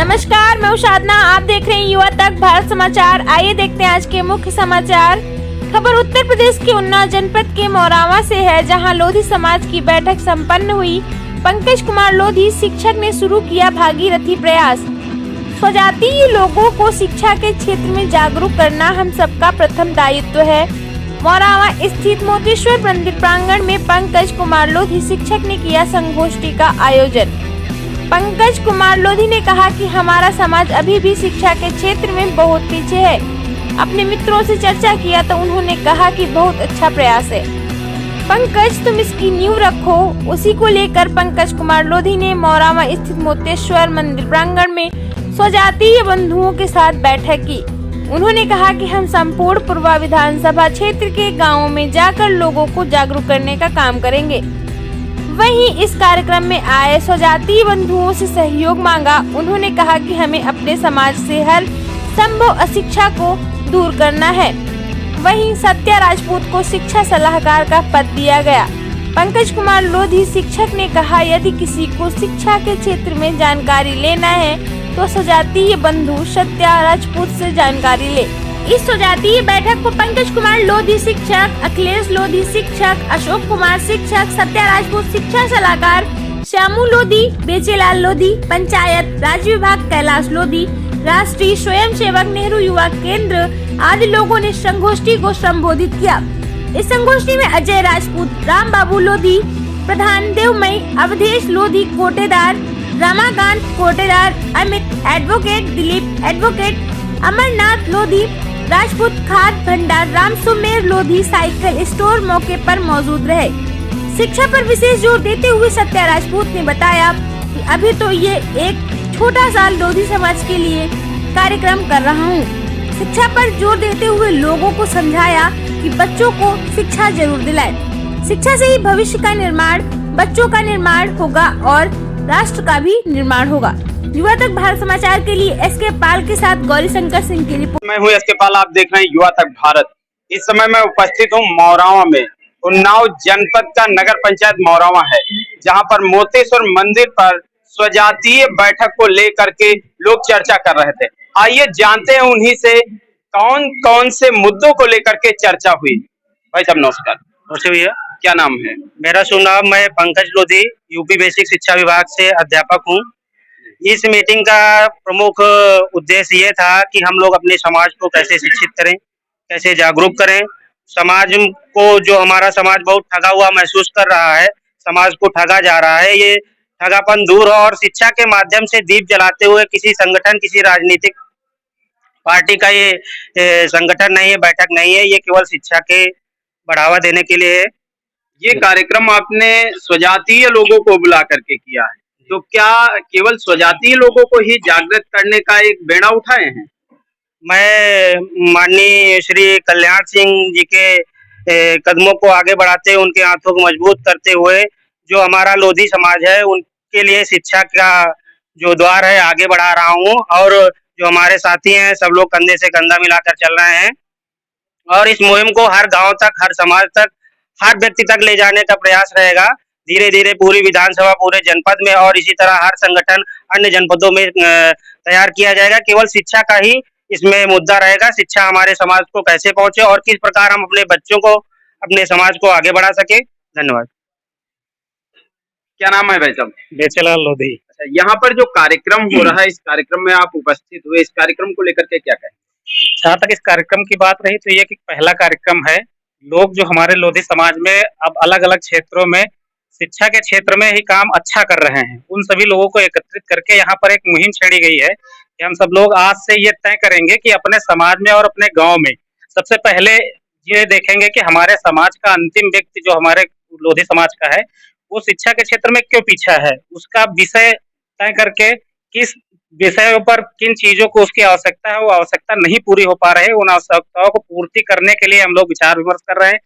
नमस्कार, मैं उषादना। आप देख रहे हैं युवा तक भारत समाचार। आइए देखते हैं आज के मुख्य समाचार। खबर उत्तर प्रदेश के उन्नाव जनपद के मोरावा से है, जहां लोधी समाज की बैठक संपन्न हुई। पंकज कुमार लोधी शिक्षक ने शुरू किया भागीरथी प्रयास। स्वजातीय लोगों को शिक्षा के क्षेत्र में जागरूक करना हम सबका प्रथम दायित्व है। मोरावा स्थित मोतीश्वर मंदिर प्रांगण में पंकज कुमार लोधी शिक्षक ने किया संगोष्ठी का आयोजन। पंकज कुमार लोधी ने कहा कि हमारा समाज अभी भी शिक्षा के क्षेत्र में बहुत पीछे है। अपने मित्रों से चर्चा किया तो उन्होंने कहा कि बहुत अच्छा प्रयास है। पंकज, तुम इसकी नींव रखो। उसी को लेकर पंकज कुमार लोधी ने मोरावा स्थित मोतेश्वर मंदिर प्रांगण में स्वजातीय बंधुओं के साथ बैठक की। उन्होंने कहा कि हम संपूर्ण पूर्वा विधानसभा क्षेत्र के गाँवों में जाकर लोगों को जागरूक करने का काम करेंगे। वहीं इस कार्यक्रम में आए स्वजातीय बंधुओं से सहयोग मांगा। उन्होंने कहा कि हमें अपने समाज से हर संभव अशिक्षा को दूर करना है। वहीं सत्या राजपूत को शिक्षा सलाहकार का पद दिया गया। पंकज कुमार लोधी शिक्षक ने कहा, यदि किसी को शिक्षा के क्षेत्र में जानकारी लेना है तो स्वजातीय बंधु सत्या राजपूत से जानकारी ले। इस स्वजातीय बैठक को पंकज कुमार लोधी शिक्षक, अखिलेश लोधी शिक्षक, अशोक कुमार शिक्षक, सत्या राजपूत शिक्षा सलाहकार, श्यामू लोधी, बेचेलाल लोधी, पंचायत राज विभाग कैलाश लोधी, राष्ट्रीय स्वयंसेवक नेहरू युवा केंद्र आदि लोगों ने संगोष्ठी को संबोधित किया। इस संगोष्ठी में अजय राजपूत, राम बाबू लोधी, प्रधान देवमई, अवधेश लोधी कोटेदार, रमाकांत कोटेदार, अमित एडवोकेट, दिलीप एडवोकेट, अमरनाथ लोधी, राजपूत खाद भंडार, राम सुमेर लोधी साइकिल स्टोर मौके पर मौजूद रहे। शिक्षा पर विशेष जोर देते हुए सत्या राजपूत ने बताया कि अभी तो ये एक छोटा सा लोधी समाज के लिए कार्यक्रम कर रहा हूँ। शिक्षा पर जोर देते हुए लोगों को समझाया कि बच्चों को शिक्षा जरूर दिलाएं। शिक्षा से ही भविष्य का निर्माण, बच्चों का निर्माण होगा और राष्ट्र का भी निर्माण होगा। युवा तक भारत समाचार के लिए एसके पाल के साथ गौरी शंकर सिंह की रिपोर्ट। मैं हूँ एसके पाल, आप देख रहे हैं युवा तक भारत। इस समय मैं उपस्थित हूँ मोरावा में। उन्नाव जनपद का नगर पंचायत मोरावा है, जहाँ पर मोतेश्वर मंदिर पर स्वजातीय बैठक को लेकर के लोग चर्चा कर रहे थे। आइए जानते हैं उन्हीं से कौन कौन से मुद्दों को लेकर के चर्चा हुई। भाई साहब नमस्कार। नमस्ते भैया। क्या नाम है? मेरा शुभ नाम, मैं पंकज लोधी, यूपी बेसिक शिक्षा विभाग से अध्यापक हूँ। इस मीटिंग का प्रमुख उद्देश्य ये था कि हम लोग अपने समाज को कैसे शिक्षित करें, कैसे जागरूक करें। समाज को, जो हमारा समाज बहुत ठगा हुआ महसूस कर रहा है, समाज को ठगा जा रहा है, ये ठगापन दूर हो और शिक्षा के माध्यम से दीप जलाते हुए किसी संगठन, किसी राजनीतिक पार्टी का ये संगठन नहीं है, बैठक नहीं है, ये केवल शिक्षा के बढ़ावा देने के लिए है। ये कार्यक्रम आपने स्वजातीय लोगों को बुला करके किया है, तो क्या केवल स्वजातीय लोगों को ही जागृत करने का एक बेड़ा उठाए हैं? मैं माननीय श्री कल्याण सिंह जी के कदमों को आगे बढ़ाते, उनके हाथों को मजबूत करते हुए जो हमारा लोधी समाज है उनके लिए शिक्षा का जो द्वार है आगे बढ़ा रहा हूँ। और जो हमारे साथी हैं सब लोग कंधे से कंधा मिलाकर चल रहे हैं और इस मुहिम को हर गांव तक, हर समाज तक, हर व्यक्ति तक ले जाने का प्रयास रहेगा। धीरे धीरे पूरी विधानसभा, पूरे जनपद में और इसी तरह हर संगठन अन्य जनपदों में तैयार किया जाएगा। केवल शिक्षा का ही इसमें मुद्दा रहेगा। शिक्षा हमारे समाज को कैसे पहुंचे और किस प्रकार हम अपने बच्चों को, अपने समाज को आगे बढ़ा सके। धन्यवाद। क्या नाम है भाई साहब? बेचेलाल लोधी। अच्छा, यहाँ पर जो कार्यक्रम हो रहा है, इस कार्यक्रम में आप उपस्थित हुए, इस कार्यक्रम को लेकर के क्या कहें? जहाँ तक इस कार्यक्रम की बात रही तो ये कि पहला कार्यक्रम है। लोग जो हमारे लोधी समाज में अब अलग अलग क्षेत्रों में शिक्षा के क्षेत्र में ही काम अच्छा कर रहे हैं, उन सभी लोगों को एकत्रित करके यहाँ पर एक मुहिम छेड़ी गई है कि हम सब लोग आज से ये तय करेंगे कि अपने समाज में और अपने गांव में सबसे पहले ये देखेंगे कि हमारे समाज का अंतिम व्यक्ति जो हमारे लोधी समाज का है वो शिक्षा के क्षेत्र में क्यों पीछा है, उसका विषय तय करके किस विषयों पर किन चीजों को उसकी आवश्यकता है, वो आवश्यकता नहीं पूरी हो पा रहे, उन आवश्यकताओं को पूर्ति करने के लिए हम लोग विचार विमर्श कर रहे हैं।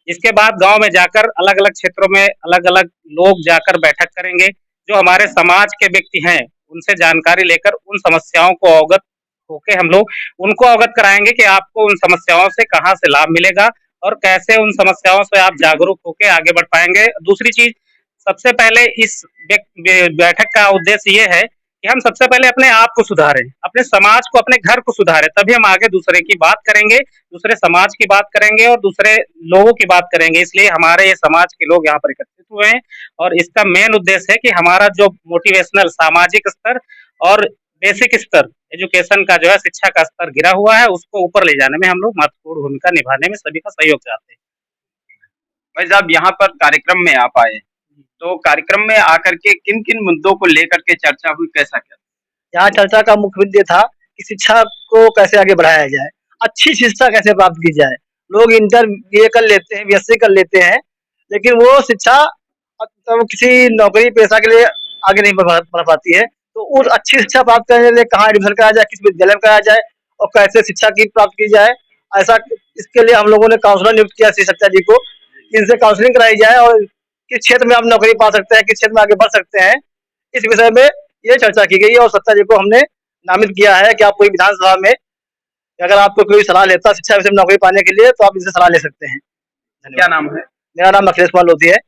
इसके बाद गांव में जाकर अलग अलग क्षेत्रों में अलग अलग लोग जाकर बैठक करेंगे, जो हमारे समाज के व्यक्ति हैं उनसे जानकारी लेकर उन समस्याओं को अवगत होके हम लोग उनको अवगत कराएंगे कि आपको उन समस्याओं से कहाँ से लाभ मिलेगा और कैसे उन समस्याओं से आप जागरूक होकर आगे बढ़ पाएंगे। दूसरी चीज, सबसे पहले इस बैठक का उद्देश्य ये है कि हम सबसे पहले अपने आप को सुधारें, अपने समाज को, अपने घर को सुधारें, तभी हम आगे दूसरे की बात करेंगे, दूसरे समाज की बात करेंगे और दूसरे लोगों की बात करेंगे। इसलिए हमारे ये समाज के लोग यहाँ पर एकत्रित हुए हैं और इसका मेन उद्देश्य है कि हमारा जो मोटिवेशनल सामाजिक स्तर और बेसिक स्तर एजुकेशन का जो है, शिक्षा का स्तर गिरा हुआ है, उसको ऊपर ले जाने में हम लोग महत्वपूर्ण भूमिका निभाने में सभी का सहयोग चाहते हैं। भाई साहब, यहाँ पर कार्यक्रम में आप आए, तो कार्यक्रम में आकर के किन किन मुद्दों को लेकर के चर्चा हुई, कैसा क्या? यहाँ चर्चा का मुख्य मुद्दे था कि शिक्षा को कैसे आगे बढ़ाया जाए, अच्छी शिक्षा कैसे प्राप्त की जाए। लोग इंटर बीए कर लेते हैं, बीएससी कर लेते हैं, लेकिन वो शिक्षा तो किसी नौकरी पेशा के लिए आगे नहीं बढ़ पाती है। तो उस अच्छी शिक्षा प्राप्त करने के लिए कहाँ एडमिशन कराया जाए, किस विद्यालय में कराया जाए और कैसे शिक्षा की प्राप्त की जाए, ऐसा इसके लिए हम लोगों ने काउंसलर नियुक्त किया श्री सत्या जी को, कि इनसे काउंसलिंग कराई जाए और किस क्षेत्र में आप नौकरी पा सकते हैं, किस क्षेत्र में आगे बढ़ सकते हैं, इस विषय में ये चर्चा की गई और सत्ता जी को हमने नामित किया है कि आप कोई विधानसभा में अगर आपको कोई सलाह लेता शिक्षा विषय में नौकरी पाने के लिए, तो आप इनसे सलाह ले सकते हैं। क्या नाम है? मेरा नाम अखिलेश कुमार लोधी है।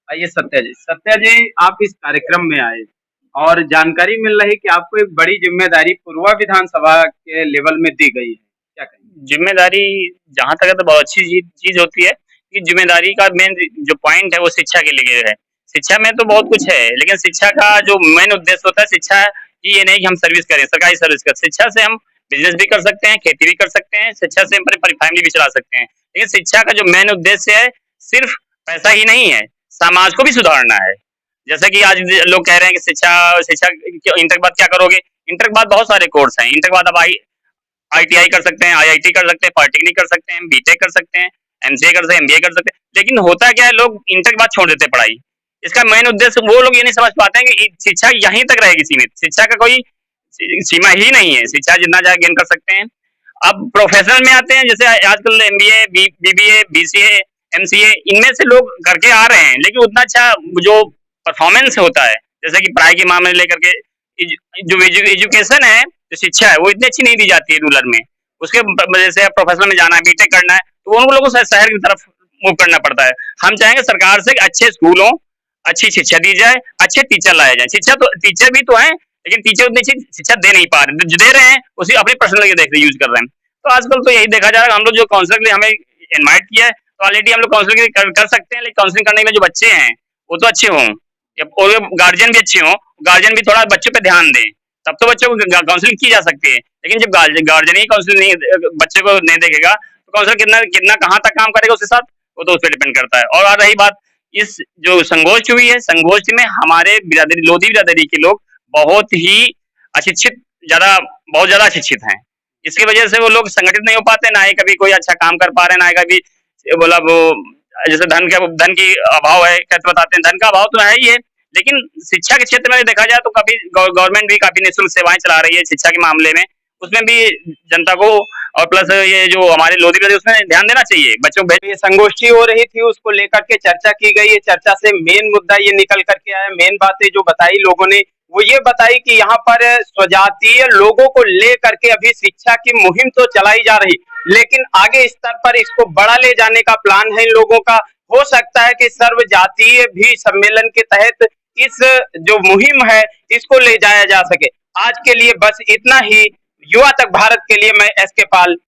आइए सत्या जी, आप इस कार्यक्रम में आए और जानकारी मिल रही कि आपको एक बड़ी जिम्मेदारी पूर्वा विधानसभा के लेवल में दी गई है, क्या कहेंगे? जिम्मेदारी जहाँ तक है तो बहुत अच्छी चीज होती है कि जिम्मेदारी का मेन जो पॉइंट है वो शिक्षा के लिए है। शिक्षा में तो बहुत कुछ है, लेकिन शिक्षा का जो मेन उद्देश्य होता है शिक्षा की ये नहीं कि हम सर्विस करें, सरकारी सर्विस करें। शिक्षा से हम बिजनेस भी कर सकते हैं, खेती भी कर सकते हैं, शिक्षा से हम अपनी फैमिली भी चला सकते हैं। लेकिन शिक्षा का जो मेन उद्देश्य है सिर्फ पैसा ही नहीं है, समाज को भी सुधारना है। जैसे कि आज लोग कह रहे हैं कि शिक्षा इंटर के बाद क्या करोगे? इंटर के बाद बहुत सारे कोर्स हैं। इंटर के बाद आप ITI कर सकते हैं, IIT कर सकते हैं, पॉलिटेक्निक कर सकते हैं, बीटेक कर सकते हैं, MCA कर सकते हैं, MBA कर सकते हैं। लेकिन होता क्या है, लोग इंटर के बाद छोड़ देते हैं पढ़ाई। इसका मेन उद्देश्य वो लोग ये नहीं समझ पाते हैं कि शिक्षा यहीं तक रहेगी सीमित, शिक्षा का कोई सीमा ही नहीं है, शिक्षा जितना चाहे गेन कर सकते हैं। अब प्रोफेशनल में आते हैं, जैसे आजकल MBA, BBA, BCA, MCA इनमें से लोग करके आ रहे हैं, लेकिन उतना अच्छा जो परफॉर्मेंस होता है, जैसे कि पढ़ाई के मामले लेकर के जो एजुकेशन है, जो शिक्षा है, वो इतनी अच्छी नहीं दी जाती है रूरल में। उसके वजह से प्रोफेशनल में जाना है, बीटेक करना है, तो उन लोगों को शहर की तरफ मूव करना पड़ता है। हम चाहेंगे सरकार से अच्छे स्कूल हो, अच्छी शिक्षा दी जाए, अच्छे टीचर लाए जाए। शिक्षा तो टीचर भी तो हैं, लेकिन टीचर उतनी अच्छी शिक्षा दे नहीं पा रहे, जो दे रहे हैं उसी अपने पर्सनल के देख रहे यूज कर रहे हैं। तो आजकल तो यही देखा जा रहा है। हम लोग जो काउंसलर के लिए हमें इन्वाइट किया है, तो ऑलरेडी हम लोग काउंसलिंग कर सकते हैं, लेकिन काउंसलिंग करने के लिए जो बच्चे हैं वो तो अच्छे हों और गार्जियन भी अच्छे हों, गार्जियन भी थोड़ा बच्चों पे ध्यान दें, तब तो बच्चों को काउंसलिंग की जा सकती है। लेकिन जब गार्जियन ही काउंसलिंग नहीं बच्चे को नहीं देखेगा, तो काउंसलर कितना कहाँ तक काम करेगा उसके साथ, वो तो उस पर डिपेंड करता है। और रही बात इस जो संगोष्ठी हुई है, संगोष्ठी में हमारे बिरादरी, लोधी बिरादरी के लोग बहुत ही अशिक्षित, बहुत ज्यादा अशिक्षित हैं। इसकी वजह से वो लोग संगठित नहीं हो पाते, ना ही कभी कोई अच्छा काम कर पा रहे हैं, ना ही कभी बोला वो जैसे धन की अभाव है, कैसे बताते हैं, धन का अभाव तो है ही है। लेकिन शिक्षा के क्षेत्र में देखा जाए तो काफी गवर्नमेंट भी काफी निःशुल्क सेवाएं चला रही है शिक्षा के मामले में, उसमें भी जनता को और प्लस ये जो हमारे लोधी बिरादरी उसमें ध्यान देना चाहिए। बच्चों को ये संगोष्ठी हो रही थी, उसको लेकर के चर्चा की गई है। चर्चा से मेन मुद्दा ये निकल करके आया, मेन बातें जो बताई लोगों ने वो ये बताई कि यहाँ पर स्वजातीय लोगों को लेकर के अभी शिक्षा की मुहिम तो चलाई जा रही, लेकिन आगे स्तर पर इसको बड़ा ले जाने का प्लान है इन लोगों का। हो सकता है कि सर्व जातीय भी सम्मेलन के तहत इस जो मुहिम है इसको ले जाया जा सके। आज के लिए बस इतना ही। युवा तक भारत के लिए मैं SK पाल,